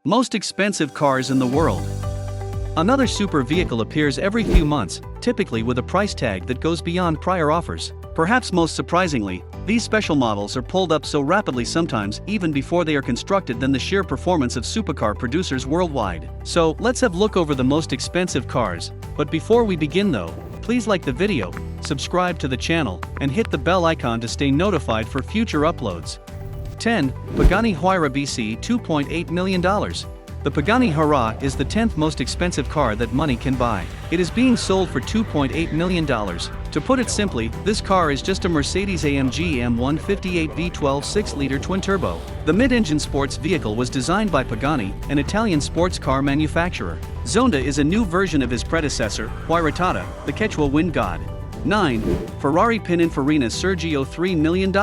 Most expensive cars in the world. Another super vehicle appears every few months, typically with a price tag that goes beyond prior offers. Perhaps most surprisingly, these special models are pulled up so rapidly sometimes even before they are constructed than the sheer performance of supercar producers worldwide. So, let's have a look over the most expensive cars. But before we begin though, please like the video, subscribe to the channel, and hit the bell icon to stay notified for future uploads. 10. Pagani Huayra BC $2.8 million. The Pagani Huayra is the 10th most expensive car that money can buy. It is being sold for $2.8 million. To put it simply, this car is just a Mercedes-AMG M158 V12 6-liter twin-turbo. The mid-engine sports vehicle was designed by Pagani, an Italian sports car manufacturer. Zonda is a new version of his predecessor, Huayratata, the Quechua wind god. 9. Ferrari Pininfarina Sergio $3 million.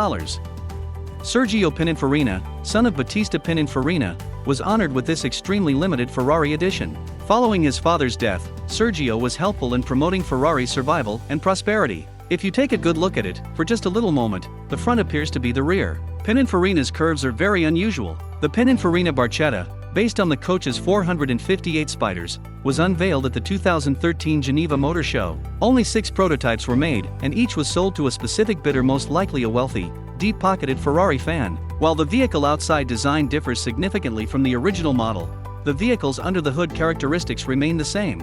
Sergio Pininfarina, son of Battista Pininfarina, was honored with this extremely limited Ferrari edition. Following his father's death, Sergio was helpful in promoting Ferrari's survival and prosperity. If you take a good look at it, for just a little moment, the front appears to be the rear. Pininfarina's curves are very unusual. The Pininfarina Barchetta, based on the coach's 458 Spiders, was unveiled at the 2013 Geneva Motor Show. Only 6 prototypes were made, and each was sold to a specific bidder, most likely a wealthy, deep-pocketed Ferrari fan. While the vehicle outside design differs significantly from the original model, the vehicle's under-the-hood characteristics remain the same.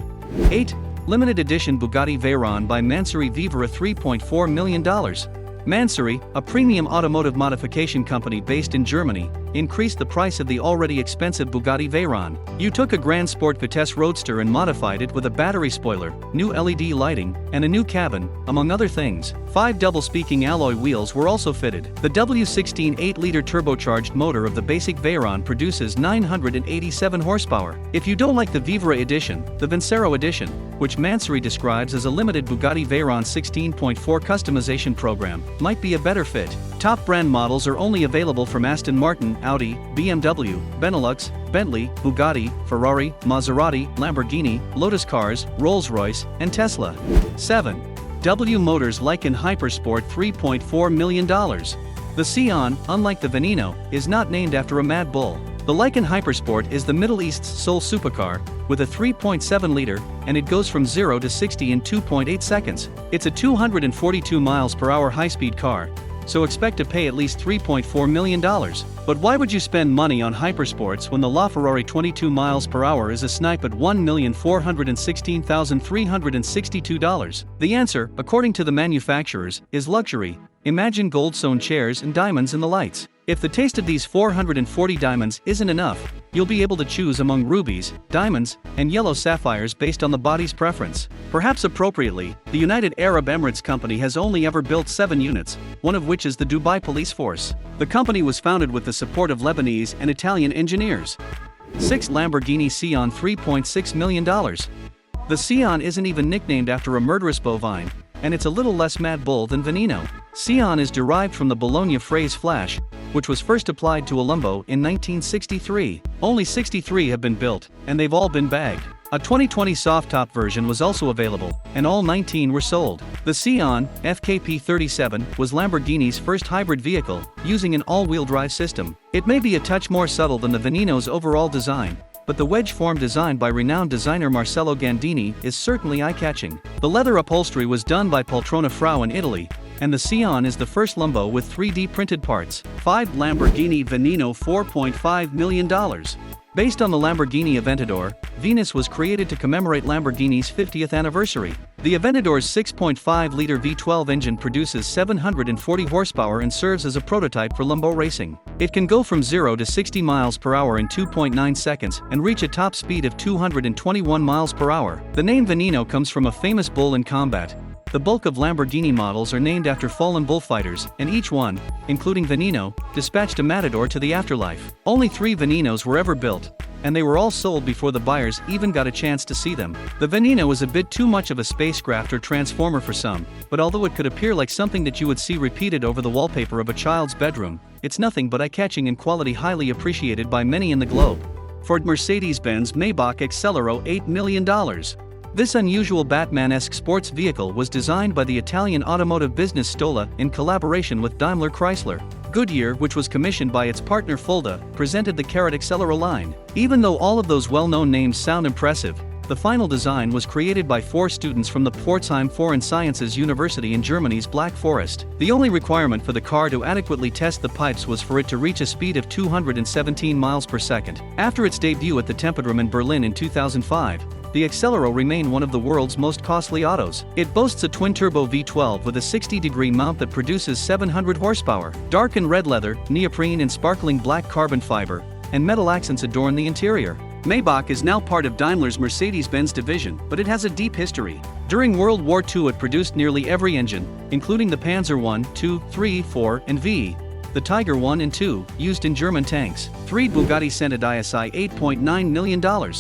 8. Limited edition Bugatti Veyron by Mansouri Vivara $3.4 million. Mansouri, a premium automotive modification company based in Germany, increased the price of the already expensive Bugatti Veyron. You took a Grand Sport Vitesse Roadster and modified it with a battery spoiler, new LED lighting, and a new cabin, among other things. 5 double-speaking alloy wheels were also fitted. The W16 8-liter turbocharged motor of the basic Veyron produces 987 horsepower. If you don't like the Vivara edition, the Vincero edition, which Mansouri describes as a limited Bugatti Veyron 16.4 customization program, might be a better fit. Top brand models are only available from Aston Martin, Audi, BMW, Benelux, Bentley, Bugatti, Ferrari, Maserati, Lamborghini, Lotus Cars, Rolls-Royce, and Tesla. 7. W Motors Lykan Hypersport $3.4 million. The Scion, unlike the Veneno, is not named after a mad bull. The Lykan Hypersport is the Middle East's sole supercar, with a 3.7-liter, and it goes from 0 to 60 in 2.8 seconds. It's a 242 miles per hour high-speed car, so expect to pay at least $3.4 million. But why would you spend money on hypersports when the LaFerrari 22 miles per hour is a snipe at $1,416,362? The answer, according to the manufacturers, is luxury. Imagine gold-sewn chairs and diamonds in the lights. If the taste of these 440 diamonds isn't enough, you'll be able to choose among rubies, diamonds, and yellow sapphires based on the body's preference. Perhaps appropriately, the United Arab Emirates company has only ever built 7 units, one of which is the Dubai Police Force. The company was founded with the support of Lebanese and Italian engineers. 6. Lamborghini Scion $3.6 million. The Scion isn't even nicknamed after a murderous bovine, and it's a little less mad bull than Veneno. Scion is derived from the Bologna phrase flash, which was first applied to a Lambo in 1963. Only 63 have been built, and they've all been bagged. A 2020 soft-top version was also available, and all 19 were sold. The Scion, FKP37, was Lamborghini's first hybrid vehicle, using an all-wheel drive system. It may be a touch more subtle than the Veneno's overall design, but the wedge form designed by renowned designer Marcello Gandini is certainly eye-catching. The leather upholstery was done by Poltrona Frau in Italy, and the Scion is the first Lambo with 3D printed parts. 5. Lamborghini Veneno $4.5 million. Based on the Lamborghini Aventador, Venus was created to commemorate Lamborghini's 50th anniversary. The Aventador's 6.5-liter V12 engine produces 740 horsepower and serves as a prototype for Lambo racing. It can go from 0 to 60 miles per hour in 2.9 seconds and reach a top speed of 221 miles per hour. The name Veneno comes from a famous bull in combat. The bulk of Lamborghini models are named after fallen bullfighters, and each one, including Veneno, dispatched a matador to the afterlife. Only 3 Venenos were ever built, and they were all sold before the buyers even got a chance to see them. The Veneno is a bit too much of a spacecraft or transformer for some, but although it could appear like something that you would see repeated over the wallpaper of a child's bedroom, it's nothing but eye-catching and quality highly appreciated by many in the globe. Ford Mercedes-Benz Maybach Excelero $8 million. This unusual Batman-esque sports vehicle was designed by the Italian automotive business Stola in collaboration with Daimler Chrysler. Goodyear, which was commissioned by its partner Fulda, presented the Carrot Accelero line. Even though all of those well-known names sound impressive, the final design was created by 4 students from the Pforzheim Foreign Sciences University in Germany's Black Forest. The only requirement for the car to adequately test the pipes was for it to reach a speed of 217 miles per second. After its debut at the Tempodrom in Berlin in 2005, the Accelero remained one of the world's most costly autos. It boasts a twin-turbo V12 with a 60-degree mount that produces 700 horsepower. Dark and red leather, neoprene and sparkling black carbon fiber, and metal accents adorn the interior. Maybach is now part of Daimler's Mercedes-Benz division, but it has a deep history. During World War II it produced nearly every engine, including the Panzer I, II, III, IV, and V, the Tiger I and II, used in German tanks. 3. Bugatti Centodieci $8.9 million.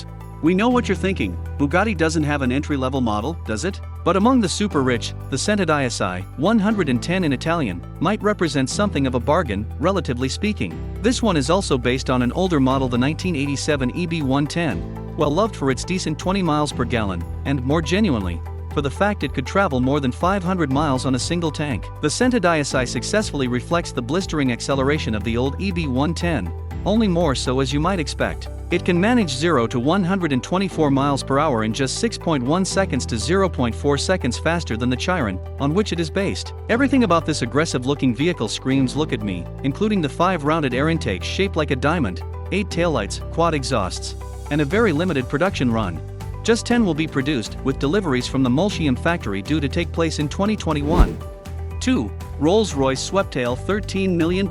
We know what you're thinking, Bugatti doesn't have an entry-level model, does it? But among the super-rich, the Centodieci, 110 in Italian, might represent something of a bargain, relatively speaking. This one is also based on an older model, the 1987 EB110, well loved for its decent 20 miles per gallon, and, more genuinely, for the fact it could travel more than 500 miles on a single tank. The Centodieci successfully reflects the blistering acceleration of the old EB110, only more so, as you might expect. It can manage 0 to 124 miles per hour in just 6.1 seconds to 0.4 seconds faster than the Chiron, on which it is based. Everything about this aggressive-looking vehicle screams "look at me," including the 5 rounded air intakes shaped like a diamond, 8 taillights, quad exhausts, and a very limited production run. Just 10 will be produced, with deliveries from the Multium factory due to take place in 2021. 2. Rolls-Royce Sweptail $13 million.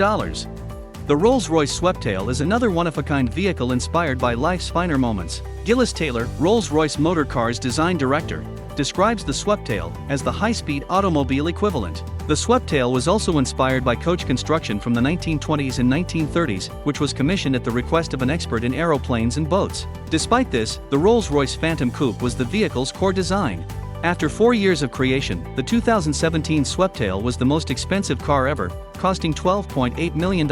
The Rolls-Royce Sweptail is another one-of-a-kind vehicle inspired by life's finer moments. Gillis Taylor, Rolls-Royce Motor Cars design director, describes the Sweptail as the high-speed automobile equivalent. The Sweptail was also inspired by coach construction from the 1920s and 1930s, which was commissioned at the request of an expert in aeroplanes and boats. Despite this, the Rolls-Royce Phantom Coupe was the vehicle's core design. After 4 years of creation, the 2017 Sweptail was the most expensive car ever, costing $12.8 million.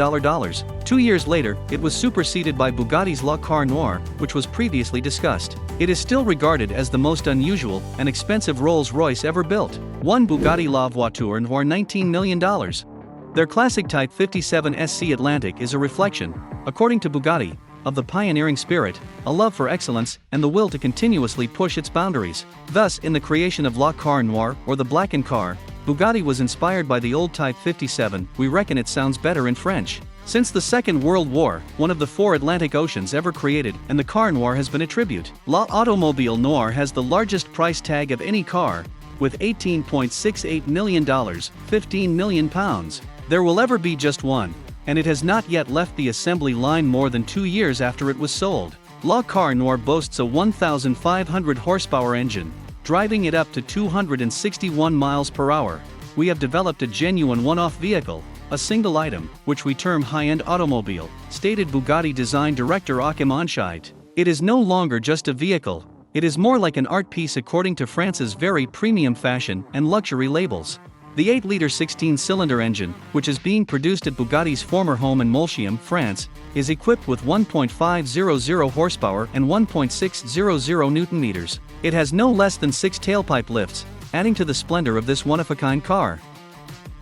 2 years later, it was superseded by Bugatti's La Car Noire, which was previously discussed. It is still regarded as the most unusual and expensive Rolls-Royce ever built. 1. Bugatti La Voiture Noire $19 million. Their classic Type 57 SC Atlantic is a reflection, according to Bugatti, of the pioneering spirit, a love for excellence, and the will to continuously push its boundaries. Thus, in the creation of La Car Noire, or the blackened car, Bugatti was inspired by the old Type 57. We reckon it sounds better in French. Since the Second World War, one of the 4 Atlantic Oceans ever created, and the Car Noire has been a tribute. La Automobile Noire has the largest price tag of any car, with $18.68 million, £15 million. There will ever be just one, and it has not yet left the assembly line more than 2 years after it was sold. La Car Noire boasts a 1,500 horsepower engine, driving it up to 261 miles per hour. We have developed a genuine one-off vehicle, a single item, which we term high-end automobile, stated Bugatti design director Achim Anscheit. It is no longer just a vehicle, it is more like an art piece according to France's very premium fashion and luxury labels. The 8-liter 16-cylinder engine, which is being produced at Bugatti's former home in Multium, France, is equipped with 1.500 horsepower and 1.600 Newton-meters. It has no less than 6 tailpipe lifts, adding to the splendor of this one-of-a-kind car.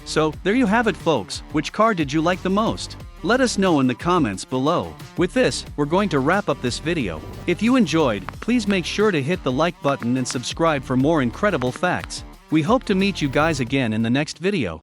So, there you have it, folks. Which car did you like the most? Let us know in the comments below. With this, we're going to wrap up this video. If you enjoyed, please make sure to hit the like button and subscribe for more incredible facts. We hope to meet you guys again in the next video.